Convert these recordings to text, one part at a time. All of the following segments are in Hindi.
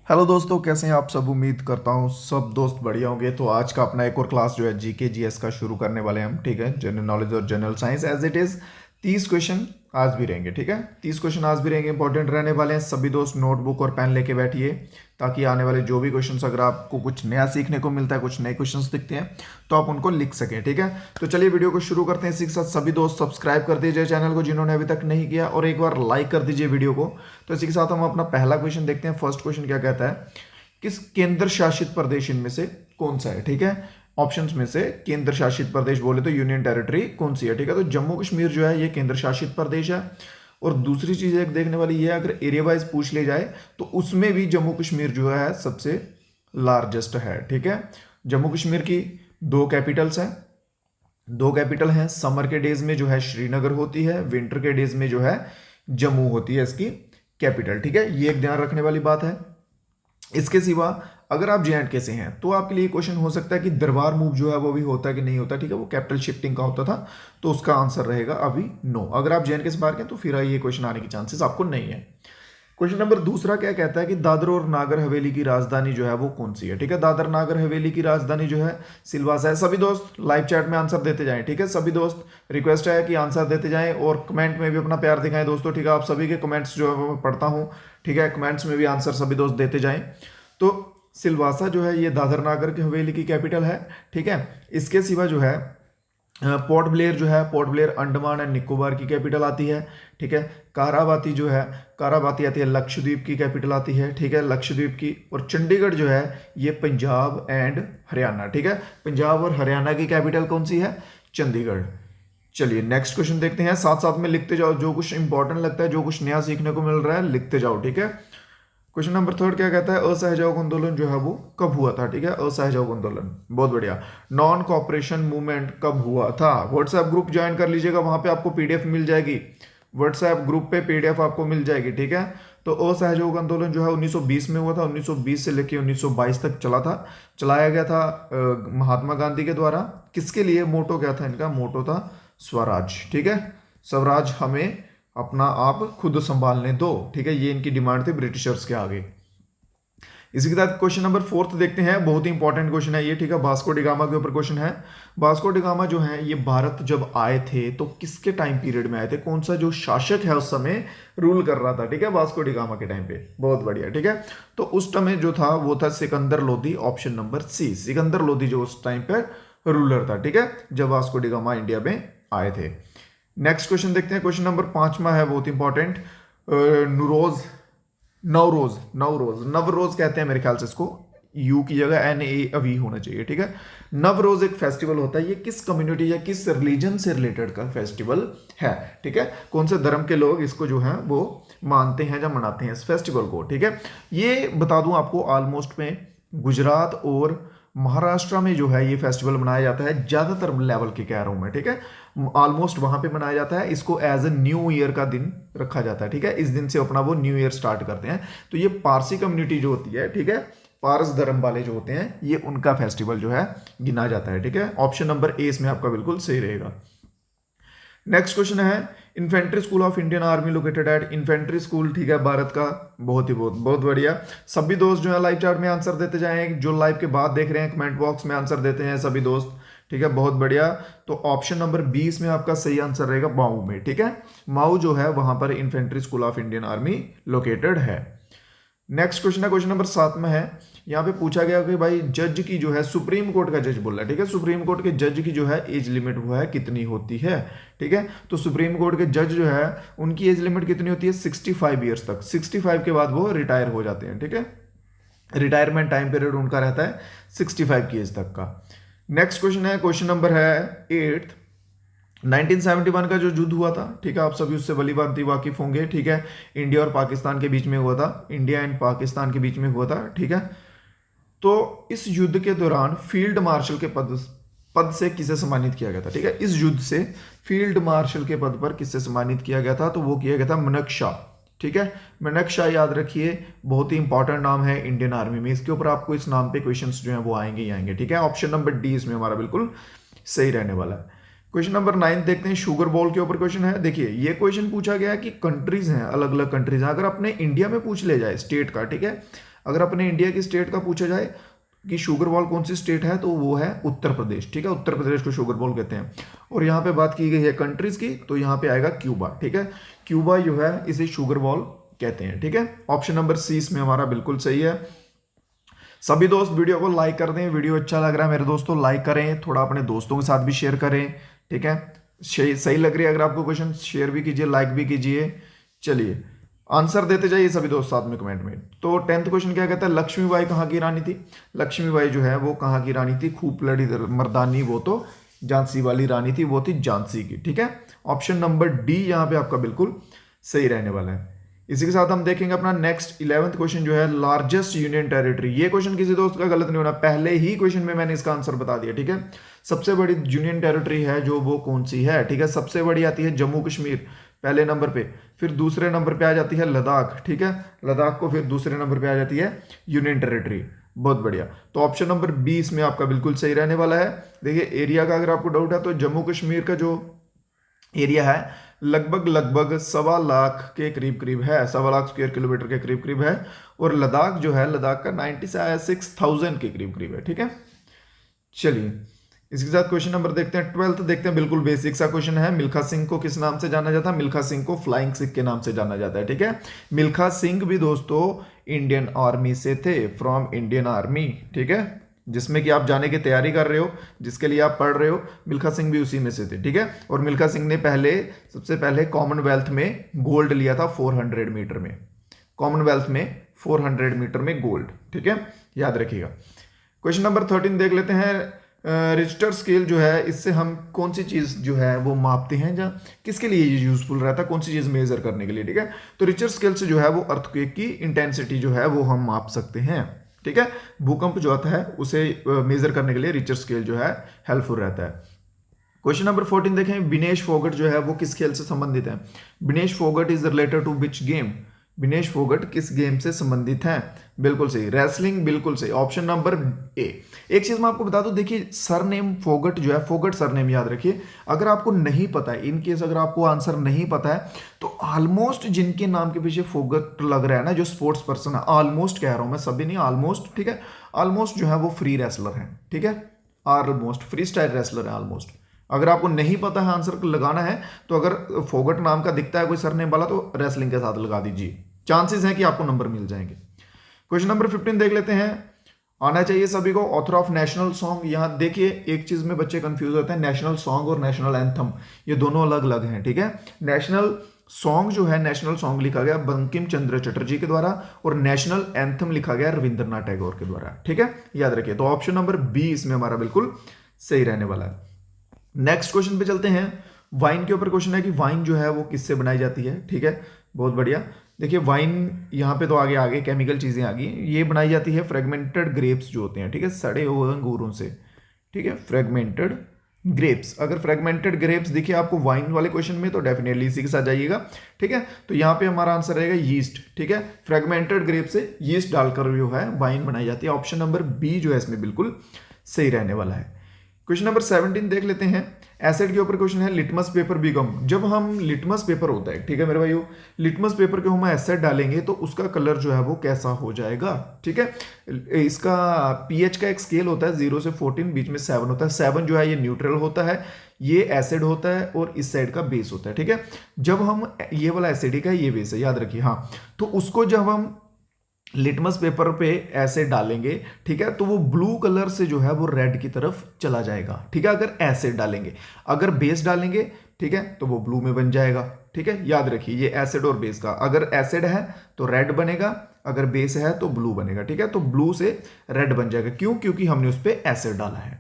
हेलो दोस्तों, कैसे हैं आप सब। उम्मीद करता हूँ सब दोस्त बढ़िया होंगे। तो आज का अपना एक और क्लास जो है जीके जीएस का शुरू करने वाले हैं हम। ठीक है, जनरल नॉलेज और general science as it is 30 question आज भी रहेंगे। ठीक है, 30 क्वेश्चन आज भी रहेंगे, इंपॉर्टेंट रहने वाले हैं। सभी दोस्त नोटबुक और पेन लेके बैठिए, ताकि आने वाले जो भी क्वेश्चंस अगर आपको कुछ नया सीखने को मिलता है, कुछ नए क्वेश्चंस दिखते हैं, तो आप उनको लिख सकें। ठीक है, तो चलिए वीडियो को शुरू करते हैं। इसी के साथ सभी दोस्त सब्सक्राइब कर दीजिए चैनल को जिन्होंने अभी तक नहीं किया, और एक बार लाइक कर दीजिए वीडियो को। तो इसी के साथ हम अपना पहला क्वेश्चन देखते हैं। फर्स्ट क्वेश्चन क्या कहता है, किस केंद्र शासित प्रदेश इनमें से कौन सा है। ठीक है, ऑप्शंस में से केंद्र शासित प्रदेश बोले तो यूनियन टेरिटरी कौन सी है। ठीक है, तो जम्मू कश्मीर जो है ये केंद्र शासित प्रदेश है। और दूसरी चीज एक देखने वाली ये है, अगर एरिया वाइज पूछ ले जाए तो उसमें भी जम्मू कश्मीर जो है सबसे लार्जेस्ट है। ठीक है, जम्मू कश्मीर की दो कैपिटल्स हैं, दो कैपिटल हैं। समर के डेज में जो है श्रीनगर होती है, विंटर के डेज में जो है जम्मू होती है इसकी कैपिटल। ठीक है, ये एक ध्यान रखने वाली बात है। इसके सिवा अगर आप जे से हैं तो आपके लिए क्वेश्चन हो सकता है कि दरबार मूव जो है वो भी होता है कि नहीं होता। ठीक है, वो कैपिटल शिफ्टिंग का होता था, तो उसका आंसर रहेगा अभी नो। अगर आप जे से बाहर के तो फिर ये क्वेश्चन आने की चांसेस आपको नहीं है। क्वेश्चन नंबर दूसरा क्या कहता है कि दादर और नागर हवेली की राजधानी जो है वो कौन सी है। ठीक है, दादर नागर हवेली की राजधानी जो है सिलवासा है। सभी दोस्त लाइव चैट में आंसर देते जाएं। ठीक है, सभी दोस्त रिक्वेस्ट है कि आंसर देते जाएं और कमेंट में भी अपना प्यार दिखाएं दोस्तों। ठीक है, आप सभी के कमेंट्स जो है वो मैं पढ़ता हूँ। ठीक है, कमेंट्स में भी आंसर सभी दोस्त देते जाएं। तो सिलवासा जो है ये दादर नागर की हवेली की कैपिटल है। ठीक है, इसके सिवा जो है पोर्ट ब्लेयर जो है, port Blair Andaman and Nicobar की कैपिटल आती है। ठीक है, काराबाती जो है, काराबाती आती है लक्षद्वीप की कैपिटल आती है। ठीक है, लक्षद्वीप की। और चंडीगढ़ जो है ये पंजाब एंड हरियाणा। ठीक है, पंजाब और हरियाणा की कैपिटल कौन सी है, चंडीगढ़। चलिए नेक्स्ट क्वेश्चन देखते हैं, साथ साथ में लिखते जाओ, जो कुछ इंपॉर्टेंट लगता है, जो कुछ नया सीखने को मिल रहा है लिखते जाओ। ठीक है, क्वेश्चन नंबर थर्ड क्या कहता है, असहयोग आंदोलन जो है वो कब हुआ था। ठीक है, असहयोग आंदोलन, बहुत बढ़िया। नॉन कॉपरेशन मूवमेंट कब हुआ था। व्हाट्सएप ग्रुप ज्वाइन कर लीजिएगा, वहां पे आपको पीडीएफ मिल जाएगी। व्हाट्सएप ग्रुप पे पीडीएफ आपको मिल जाएगी। ठीक है, तो असहयोग आंदोलन जो है 1920 में हुआ था। 1920 से लेकर 1922 तक चला था, चलाया गया था महात्मा गांधी के द्वारा। किसके लिए, मोटो क्या था इनका, मोटो था स्वराज। ठीक है, स्वराज हमें अपना आप खुद संभालने दो। ठीक है, ये इनकी डिमांड थी ब्रिटिशर्स के आगे। इसी के साथ क्वेश्चन नंबर फोर्थ देखते हैं, बहुत ही इंपॉर्टेंट क्वेश्चन है ये। ठीक है, वास्को डी गामा के ऊपर क्वेश्चन है। वास्को डी गामा जो है ये भारत जब आए थे तो किसके टाइम पीरियड में आए थे, कौन सा जो शासक है उस समय रूल कर रहा था। ठीक है, वास्को डी गामा के टाइम पे, बहुत बढ़िया। ठीक है, तो उस टाइम जो था वो था Sikandar Lodi, option number C, Sikandar Lodi जो उस टाइम पे रूलर था। ठीक है, जब वास्को डी गामा इंडिया में आए थे। नेक्स्ट क्वेश्चन देखते हैं, क्वेश्चन नंबर 5वां है, बहुत इंपॉर्टेंट। नवरोज, नवरोज, नवरोज, नवरोज कहते हैं मेरे ख्याल से इसको, यू की जगह एन ए अवी होना चाहिए। ठीक है, नवरोज एक फेस्टिवल होता है, ये किस कम्युनिटी या किस रिलीजन से रिलेटेड का फेस्टिवल है। ठीक है, कौन से धर्म के लोग इसको जो है वो मानते हैं या मनाते हैं इस फेस्टिवल को। ठीक है, ये बता दूं आपको, ऑलमोस्ट में गुजरात और महाराष्ट्र में जो है ये फेस्टिवल मनाया जाता है, ज्यादातर लेवल के कह रहा हूं मैं। ठीक है, ऑलमोस्ट वहां पे मनाया जाता है, इसको एज ए न्यू ईयर का दिन रखा जाता है। ठीक है, इस दिन से अपना वो न्यू ईयर स्टार्ट करते हैं। तो ये पारसी कम्युनिटी जो होती है, ठीक है, पारस धर्म वाले जो होते हैं, ये उनका फेस्टिवल जो है गिना जाता है। ठीक है, ऑप्शन नंबर ए इसमें आपका बिल्कुल सही रहेगा। नेक्स्ट क्वेश्चन है, infantry school of Indian army located at, infantry school ठीक है भारत का, बहुत बढ़िया। सभी दोस्त जो है लाइव चैट में आंसर देते जाएं, जो लाइव के बाद देख रहे हैं कमेंट बॉक्स में आंसर देते हैं सभी दोस्त। ठीक है, बहुत बढ़िया। तो ऑप्शन नंबर 20 में आपका सही आंसर रहेगा माऊ में। ठीक है, माऊ जो है वहां पर infantry school of Indian army located है। नेक्स्ट क्वेश्चन है, क्वेश्चन नंबर 7 में है, यहाँ पे पूछा गया कि भाई जज की जो है, सुप्रीम कोर्ट का जज बोल रहा है। ठीक है, सुप्रीम कोर्ट के जज की जो है एज लिमिट वो है कितनी होती है। ठीक है, तो सुप्रीम कोर्ट के जज जो है उनकी एज लिमिट कितनी होती है, 65 ईयर्स तक। 65 के बाद वो रिटायर हो जाते हैं। ठीक है, रिटायरमेंट टाइम पीरियड उनका रहता है 65 की एज तक का। नेक्स्ट क्वेश्चन है, क्वेश्चन नंबर है 8, 1971 का जो युद्ध हुआ था, ठीक है, आप सभी उससे भली भांति वाकिफ होंगे। ठीक है, इंडिया और पाकिस्तान के बीच में हुआ था, इंडिया एंड पाकिस्तान के बीच में हुआ था। ठीक है, तो इस युद्ध के दौरान फील्ड मार्शल के पद से किसे सम्मानित किया गया था। ठीक है, इस युद्ध से फील्ड मार्शल के पद पर किसे सम्मानित किया गया था, तो वो किया गया था मनकशा। ठीक है, मनकशा याद रखिए, बहुत ही इंपॉर्टेंट नाम है इंडियन आर्मी में, इसके ऊपर आपको इस नाम पे क्वेश्चंस जो है वो आएंगे ही आएंगे। ठीक है, ऑप्शन नंबर डी इसमें हमारा बिल्कुल सही रहने वाला है। क्वेश्चन नंबर 9 देखते हैं, शुगर बॉल के ऊपर क्वेश्चन है। देखिए ये क्वेश्चन पूछा गया है कि कंट्रीज हैं, अलग अलग कंट्रीज हैं, अगर अपने इंडिया में पूछ ले जाए स्टेट का, ठीक है, अगर अपने इंडिया की स्टेट का पूछा जाए कि शुगर बॉल कौन सी स्टेट है, तो वो है उत्तर प्रदेश, ठीक है, उत्तर प्रदेश को शुगर बॉल कहते हैं। और यहाँ पे बात की गई है कंट्रीज की, तो यहाँ पे आएगा क्यूबा, ठीक है, क्यूबा जो है इसे शुगर बॉल कहते हैं, ठीक है। ऑप्शन नंबर सी इसमें हमारा बिल्कुल सही है। सभी दोस्त वीडियो को लाइक कर दें, वीडियो अच्छा लग रहा है मेरे दोस्तों लाइक करें, थोड़ा अपने दोस्तों के साथ भी शेयर करें, ठीक है। सही लग रही है अगर आपको क्वेश्चन, शेयर भी कीजिए, लाइक भी कीजिए। चलिए आंसर देते जाइए सभी दोस्त साथ में कमेंट में। तो 10th क्वेश्चन क्या कहता है, लक्ष्मीबाई कहाँ की रानी थी? लक्ष्मीबाई जो है वो कहाँ की रानी थी? खूब लड़ी मर्दानी वो तो झांसी वाली रानी थी, वो थी झांसी की, ठीक है। ऑप्शन नंबर डी यहाँ पे आपका बिल्कुल सही रहने वाला है। इसी के साथ हम देखेंगे अपना नेक्स्ट 11th क्वेश्चन जो है, लार्जेस्ट यूनियन टेरिटरी। ये क्वेश्चन किसी दोस्त का गलत नहीं होना, पहले ही क्वेश्चन में मैंने इसका आंसर बता दिया, ठीक है। सबसे बड़ी यूनियन टेरिटरी है जो वो कौन सी है, ठीक है। सबसे बड़ी आती है जम्मू कश्मीर पहले नंबर पे, फिर दूसरे नंबर पे आ जाती है लद्दाख, ठीक है, लद्दाख को फिर दूसरे नंबर पे आ जाती है यूनियन टेरिटरी। बहुत बढ़िया, तो ऑप्शन नंबर 20 में आपका बिल्कुल सही रहने वाला है। देखिए एरिया का अगर आपको डाउट है तो जम्मू कश्मीर का जो एरिया है लगभग 1.25 लाख के करीब है, 1.25 लाख स्क्वायर किलोमीटर के करीब है। और लद्दाख जो है, लद्दाख का 96,000 के करीब है, ठीक है। चलिए इसके साथ क्वेश्चन नंबर देखते हैं, 12th देखते हैं, बिल्कुल बेसिक सा क्वेश्चन है। मिल्खा सिंह को किस नाम से जाना जाता है? मिल्खा सिंह को फ्लाइंग सिख के नाम से जाना जाता है, ठीक है। मिल्खा सिंह भी दोस्तों इंडियन आर्मी से थे, फ्रॉम इंडियन आर्मी, ठीक है, जिसमें कि आप जाने की तैयारी कर रहे हो, जिसके लिए आप पढ़ रहे हो, मिल्खा सिंह भी उसी में से थे, ठीक है। और मिल्खा सिंह ने सबसे पहले कॉमनवेल्थ में गोल्ड लिया था 400 मीटर में, कॉमनवेल्थ में 400 मीटर में गोल्ड, ठीक है, याद रखिएगा। क्वेश्चन नंबर 13 देख लेते हैं। रिक्टर स्केल जो है, इससे हम कौन सी चीज़ जो है वो मापते हैं, या किसके लिए ये यूजफुल रहता है, कौन सी चीज़ मेजर करने के लिए, ठीक है। तो रिक्टर स्केल से जो है वो अर्थक्वेक की इंटेंसिटी जो है वो हम माप सकते हैं, ठीक है। भूकंप जो आता है उसे मेजर करने के लिए रिक्टर स्केल जो है हेल्पफुल रहता है। क्वेश्चन नंबर 14 देखें, विनेश फोगट जो है वो किस खेल से संबंधित है? Vinesh Phogat is related to which game? Vinesh Phogat किस गेम से संबंधित हैं? बिल्कुल सही, रेसलिंग, बिल्कुल सही, ऑप्शन नंबर ए। एक चीज मैं आपको बता दूं, देखिए सरनेम फोगट जो है, फोगट सरनेम याद रखिए। अगर आपको नहीं पता है, इन केस अगर आपको आंसर नहीं पता है, तो ऑलमोस्ट जिनके नाम के पीछे फोगट लग रहा है ना, जो स्पोर्ट्स पर्सन है, ऑलमोस्ट कह रहा हूं मैं, सभी नहीं, ऑलमोस्ट, ठीक है, ऑलमोस्ट जो है वो फ्री रेसलर है, ठीक है, ऑलमोस्ट फ्री स्टाइल रेसलर है ऑलमोस्ट। अगर आपको नहीं पता है आंसर लगाना है, तो अगर फोगट नाम का दिखता है कोई सरनेम वाला, तो रेसलिंग के साथ लगा दीजिए, चांसेस हैं कि आपको नंबर मिल जाएंगे। क्वेश्चन नंबर 15 देख लेते हैं, आना चाहिए सभी को। ऑथर ऑफ नेशनल सॉन्ग, यहां देखिए एक चीज में बच्चे कंफ्यूज होते हैं, नेशनल सॉन्ग और नेशनल एंथम ये दोनों अलग अलग हैं, ठीक है। नेशनल सॉन्ग जो है, नेशनल सॉन्ग लिखा गया बंकिम चंद्र चटर्जी के द्वारा, और नेशनल एंथम लिखा गया रविंद्रनाथ टैगोर के द्वारा, ठीक है, याद रखिए। तो ऑप्शन नंबर बी इसमें हमारा बिल्कुल सही रहने वाला है। नेक्स्ट क्वेश्चन पे चलते हैं। वाइन के ऊपर क्वेश्चन है कि वाइन जो है वो किससे बनाई जाती है, ठीक है, बहुत बढ़िया। देखिए वाइन यहाँ पे तो आगे केमिकल चीज़ें आ गई, ये बनाई जाती है फ्रेगमेंटेड ग्रेप्स जो होते हैं, ठीक है, सड़े हुए अंगूरों से, ठीक है, फ्रेगमेंटेड ग्रेप्स। अगर फ्रेगमेंटेड ग्रेप्स दिखे आपको वाइन वाले क्वेश्चन में, तो डेफिनेटली इसी के साथ जाइएगा, ठीक है। तो यहाँ पे हमारा आंसर रहेगा यीस्ट, ठीक है, फ्रेगमेंटेड ग्रेप से यीस्ट डालकर जो है वाइन बनाई जाती है। ऑप्शन नंबर बी जो है इसमें बिल्कुल सही रहने वाला है। क्वेश्चन नंबर 17 देख लेते हैं। एसिड के ऊपर क्वेश्चन है, लिटमस पेपर बिकम, जब हम लिटमस पेपर होता है, ठीक है मेरे भाइयों, लिटमस पेपर के हम एसिड डालेंगे तो उसका कलर जो है वो कैसा हो जाएगा, ठीक है। इसका पीएच का एक स्केल होता है 0 से 14, बीच में 7 होता है। 7 जो है ये न्यूट्रल होता है, ये एसिड होता है, और इस साइड का बेस होता है, ठीक है। जब हम ये वाला एसिडिक है, ये बेस है, याद रखिए, हाँ। तो उसको जब हम लिटमस पेपर पे एसिड डालेंगे, ठीक है, तो वो ब्लू कलर से जो है वो रेड की तरफ चला जाएगा, ठीक है, अगर एसिड डालेंगे। अगर बेस डालेंगे, ठीक है, तो वो ब्लू में बन जाएगा, ठीक है, याद रखिए ये एसिड और बेस का, अगर एसिड है तो रेड बनेगा, अगर बेस है तो ब्लू बनेगा, ठीक है। तो ब्लू से रेड बन जाएगा, क्यों? क्योंकि हमने उस पर एसिड डाला है।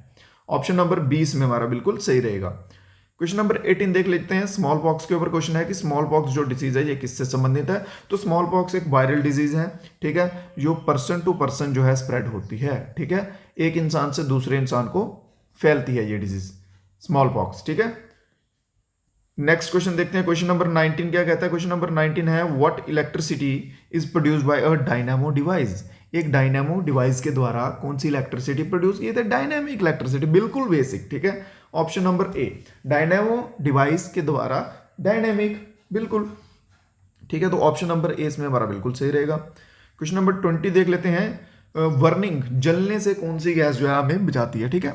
ऑप्शन नंबर 20 में हमारा बिल्कुल सही रहेगा। क्वेश्चन नंबर 18 देख लेते हैं। स्मॉल पॉक्स के ऊपर क्वेश्चन है कि स्मॉल पॉक्स जो डिजीज है ये किससे संबंधित है? तो स्मॉल पॉक्स एक वायरल डिजीज है, ठीक है, जो पर्सन टू पर्सन जो है स्प्रेड होती है, ठीक है, एक इंसान से दूसरे इंसान को फैलती है ये डिजीज स्मॉल पॉक्स, ठीक है। नेक्स्ट क्वेश्चन देखते हैं। क्वेश्चन नंबर 19 क्या कहता है? क्वेश्चन नंबर 19 है, what electricity is produced by a dynamo device. एक डायनामो डिवाइस के द्वारा कौन सी इलेक्ट्रिसिटी प्रोड्यूस की? डायनामिक इलेक्ट्रिसिटी, बिल्कुल बेसिक, ठीक है। Option number A, dynamo device के द्वारा डायनामिक, बिल्कुल ठीक है। तो ऑप्शन नंबर ए इसमें हमारा बिल्कुल सही रहेगा। क्वेश्चन नंबर 20 देख लेते हैं। बर्निंग, जलने से कौन सी गैस जो है हमें बचाती है, ठीक है।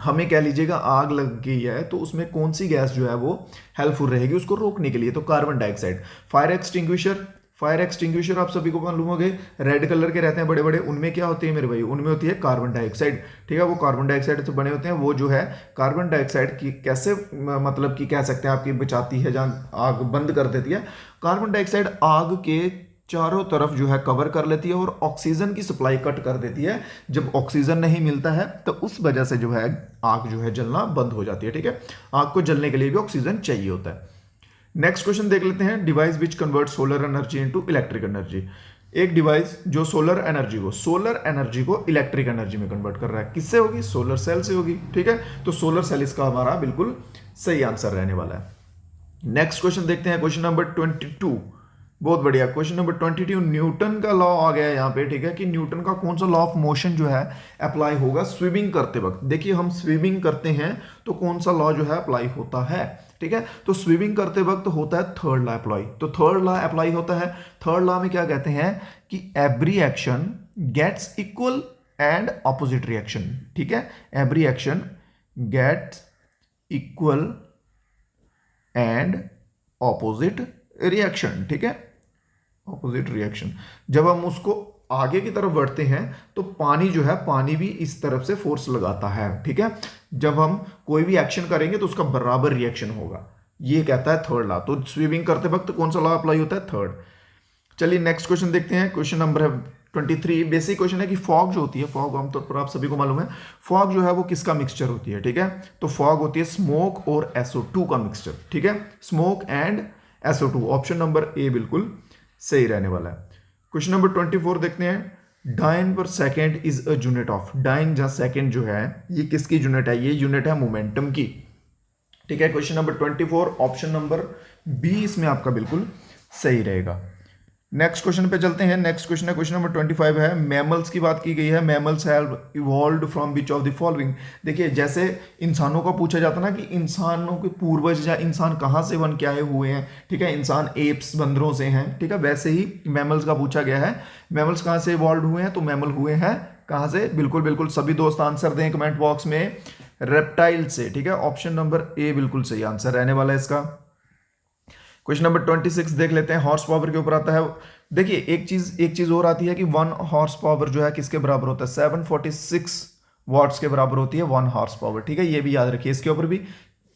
हमें कह लीजिएगा आग लग गई है तो उसमें कौन सी गैस जो है वो हेल्पफुल रहेगी उसको रोकने के लिए, तो carbon dioxide. Fire extinguisher, fire extinguisher आप सभी को मालूम हो गए, रेड कलर के रहते हैं बड़े बड़े, उनमें क्या होती है मेरे भाई, उनमें होती है कार्बन डाइऑक्साइड, ठीक है। वो कार्बन डाइऑक्साइड से बने होते हैं, वो जो है कार्बन डाइऑक्साइड की कैसे मतलब कि कह सकते हैं आपकी बचाती है, जहाँ आग बंद कर देती है। कार्बन डाइऑक्साइड आग के चारों तरफ जो है कवर कर लेती है और ऑक्सीजन की सप्लाई कट कर देती है। जब ऑक्सीजन नहीं मिलता है तो उस वजह से जो है आग जो है जलना बंद हो जाती है, ठीक है। आग को जलने के लिए भी ऑक्सीजन चाहिए होता है। नेक्स्ट क्वेश्चन देख लेते हैं। Device which convert solar energy into electric energy. एक डिवाइस जो सोलर एनर्जी को इलेक्ट्रिक एनर्जी में कन्वर्ट कर रहा है, किससे होगी, सोलर सेल से होगी, ठीक है। तो सोलर सेल इसका हमारा बिल्कुल सही आंसर रहने वाला है। नेक्स्ट क्वेश्चन देखते हैं, क्वेश्चन नंबर 22। बहुत बढ़िया, क्वेश्चन नंबर 22 न्यूटन का लॉ आ गया है यहाँ पे, ठीक है, कि न्यूटन का कौन सा लॉ ऑफ मोशन जो है अप्लाई होगा स्विमिंग करते वक्त। देखिए हम स्विमिंग करते हैं तो कौन सा लॉ जो है अप्लाई होता है, ठीक है। तो स्विमिंग करते वक्त होता है थर्ड लॉ अप्लाई, तो थर्ड लॉ अप्लाई होता है। थर्ड लॉ में क्या कहते हैं कि every action gets equal and opposite reaction, ठीक है। Every action gets equal and opposite reaction, ठीक है, ऑपोजिट रिएक्शन। जब हम उसको आगे की तरफ बढ़ते हैं तो पानी जो है, पानी भी इस तरफ से फोर्स लगाता है, ठीक है। जब हम कोई भी एक्शन करेंगे तो उसका बराबर रिएक्शन होगा, ये कहता है थर्ड लॉ। तो स्विमिंग करते वक्त कौन सा लॉ अप्लाई होता है, थर्ड। चलिए नेक्स्ट क्वेश्चन देखते हैं। क्वेश्चन नंबर है 23। बेसिक क्वेश्चन है कि फॉग जो होती है, फॉग आमतौर पर आप सभी को मालूम है, फॉग जो है वो किसका मिक्सचर होती है, ठीक है। तो फॉग होती है स्मोक और SO2 का मिक्सचर, ठीक है, smoke and SO2। Option number A बिल्कुल सही रहने वाला है। क्वेश्चन नंबर 24 देखते हैं। डाइन पर second is a unit of, dyne जहां सेकेंड जो है ये किसकी यूनिट है, ये यूनिट है मोमेंटम की, ठीक है। Question number 24 option number B इसमें आपका बिल्कुल सही रहेगा। नेक्स्ट क्वेश्चन पे चलते हैं। नेक्स्ट क्वेश्चन है, क्वेश्चन नंबर 25 है। मैमल्स की बात की गई है। Mammals have evolved from which of the following. देखिए जैसे इंसानों का पूछा जाता ना कि इंसानों के पूर्वज या इंसान कहाँ से बन के आए हुए हैं, ठीक है, इंसान एप्स बंदरों से हैं, ठीक है, वैसे ही मैमल्स का पूछा गया है। मैमल्स कहाँ से इवॉल्व हुए हैं, तो मैमल हुए हैं कहाँ से, बिल्कुल बिल्कुल सभी दोस्त आंसर दें कमेंट बॉक्स में, रेप्टाइल से, ठीक है। ऑप्शन नंबर ए बिल्कुल सही आंसर रहने वाला है इसका। क्वेश्चन नंबर 26 देख लेते हैं। हॉर्स पावर के ऊपर आता है। देखिए एक चीज और आती है कि 1 हॉर्स पावर जो है किसके बराबर होता है, 746 वॉट्स के बराबर होती है 1 हॉर्स पावर, ठीक है, ये भी याद रखिए। इसके ऊपर भी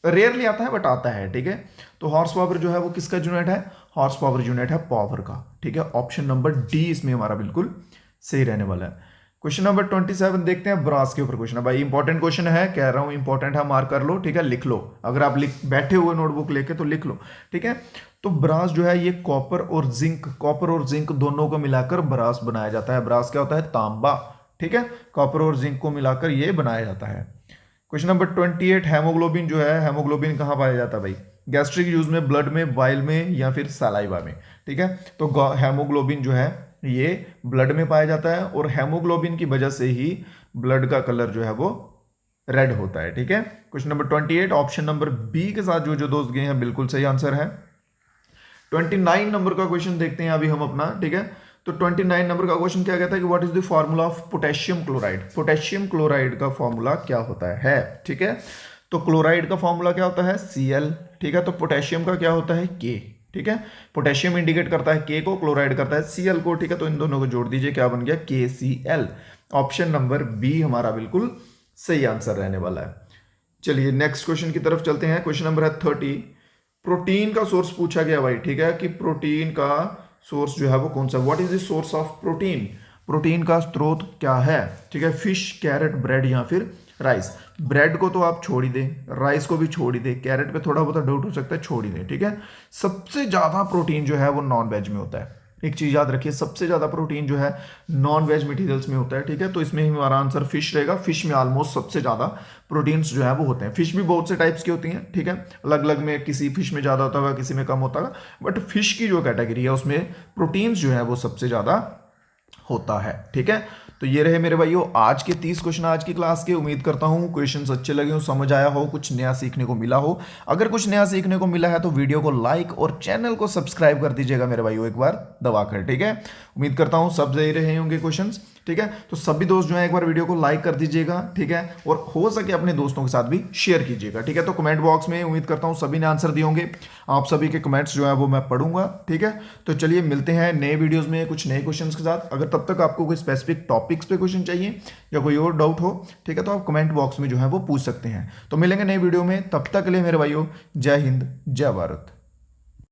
रेयरली आता है बट आता है, ठीक है। तो हॉर्स पावर जो है वो किसका यूनिट है, हॉर्स पावर यूनिट है पावर का, ठीक है। ऑप्शन नंबर डी इसमें हमारा बिल्कुल सही रहने वाला है। क्वेश्चन नंबर 27 देखते हैं। ब्रास के ऊपर क्वेश्चन है भाई, इंपॉर्टेंट क्वेश्चन है, कह रहा हूं इंपॉर्टेंट है, मार्क कर लो, ठीक है, लिख लो। अगर आप बैठे हुए नोटबुक लेके तो लिख लो, ठीक है। तो ब्रास जो है ये कॉपर और जिंक दोनों को मिलाकर ब्रास बनाया जाता है। ब्रास क्या होता है, तांबा, ठीक है, कॉपर और जिंक को मिलाकर ये बनाया जाता है। Question number 28। हेमोग्लोबिन जो है, हेमोग्लोबिन कहाँ पाया जाता है भाई, गैस्ट्रिक यूज में, ब्लड में, बाइल में या फिर सलाइवा में, ठीक है। तो हेमोग्लोबिन जो है ये ब्लड में पाया जाता है और हेमोग्लोबिन की वजह से ही ब्लड का कलर जो है वो रेड होता है, ठीक है। Question number 28 option number B के साथ जो दोस्त गए हैं बिल्कुल सही आंसर है। 29 नंबर का क्वेश्चन देखते हैं अभी हम अपना, ठीक है। तो 29 नंबर का क्वेश्चन क्या कहता है कि what is the formula of potassium chloride. Potassium chloride का फॉर्मूला क्या होता है, ठीक है। तो क्लोराइड का फॉर्मूला क्या होता है, Cl, ठीक है। तो पोटेशियम का क्या होता है, K, ठीक है। पोटेशियम इंडिकेट करता है K को, क्लोराइड करता है Cl को, ठीक है। तो इन दोनों को जोड़ दीजिए, क्या बन गया, KCl। ऑप्शन नंबर बी हमारा बिल्कुल सही आंसर रहने वाला है। चलिए नेक्स्ट क्वेश्चन की तरफ चलते हैं। क्वेश्चन नंबर है 30। प्रोटीन का सोर्स पूछा गया भाई, ठीक है, कि प्रोटीन का सोर्स जो है वो कौन सा, what is the source of protein. Protein का स्रोत क्या है, ठीक है, फिश, कैरेट, ब्रेड या फिर राइस। ब्रेड को तो आप छोड़ ही दें, राइस को भी छोड़ ही दें, कैरेट पे थोड़ा बहुत डाउट हो सकता है, छोड़ ही दें, ठीक है। सबसे ज्यादा प्रोटीन जो है वो नॉन वेज में होता है। एक चीज याद रखिए, सबसे ज्यादा प्रोटीन जो है नॉन वेज मटेरियल्स में होता है, ठीक है। तो इसमें हमारा आंसर फिश रहेगा। फिश में ऑलमोस्ट सबसे ज्यादा प्रोटीन्स जो है वो होते हैं। फिश भी बहुत से टाइप्स की होती हैं, ठीक है, अलग अलग में, किसी फिश में ज्यादा होता होगा, किसी में कम होता होगा, बट फिश की जो कैटेगरी है उसमें प्रोटीन्स जो है वो सबसे ज्यादा होता है, ठीक है। तो तो ये रहे मेरे भाइयों आज के 30 क्वेश्चन आज की क्लास के। उम्मीद करता हूँ क्वेश्चंस अच्छे लगे हो, समझ आया हो, कुछ नया सीखने को मिला हो। अगर कुछ नया सीखने को मिला है तो वीडियो को लाइक और चैनल को सब्सक्राइब कर दीजिएगा मेरे भाइयों एक बार दबाकर, ठीक है। उम्मीद करता हूँ सब सही रहे होंगे क्वेश्चंस, ठीक है। तो सभी दोस्त जो है एक बार वीडियो को लाइक कर दीजिएगा, ठीक है, और हो सके अपने दोस्तों के साथ भी शेयर कीजिएगा, ठीक है। तो कमेंट बॉक्स में उम्मीद करता हूँ सभी ने आंसर दिए होंगे, आप सभी के कमेंट्स जो है वो मैं पढ़ूंगा, ठीक है। तो चलिए मिलते हैं नए वीडियोस में कुछ नए क्वेश्चंस के साथ। अगर तब तक आपको कोई स्पेसिफिक टॉपिक्स पे क्वेश्चन चाहिए या कोई और डाउट हो, ठीक है, तो आप कमेंट बॉक्स में जो है वो पूछ सकते हैं। तो मिलेंगे नए वीडियो में, तब तक के लिए मेरे भाइयों जय हिंद जय भारत।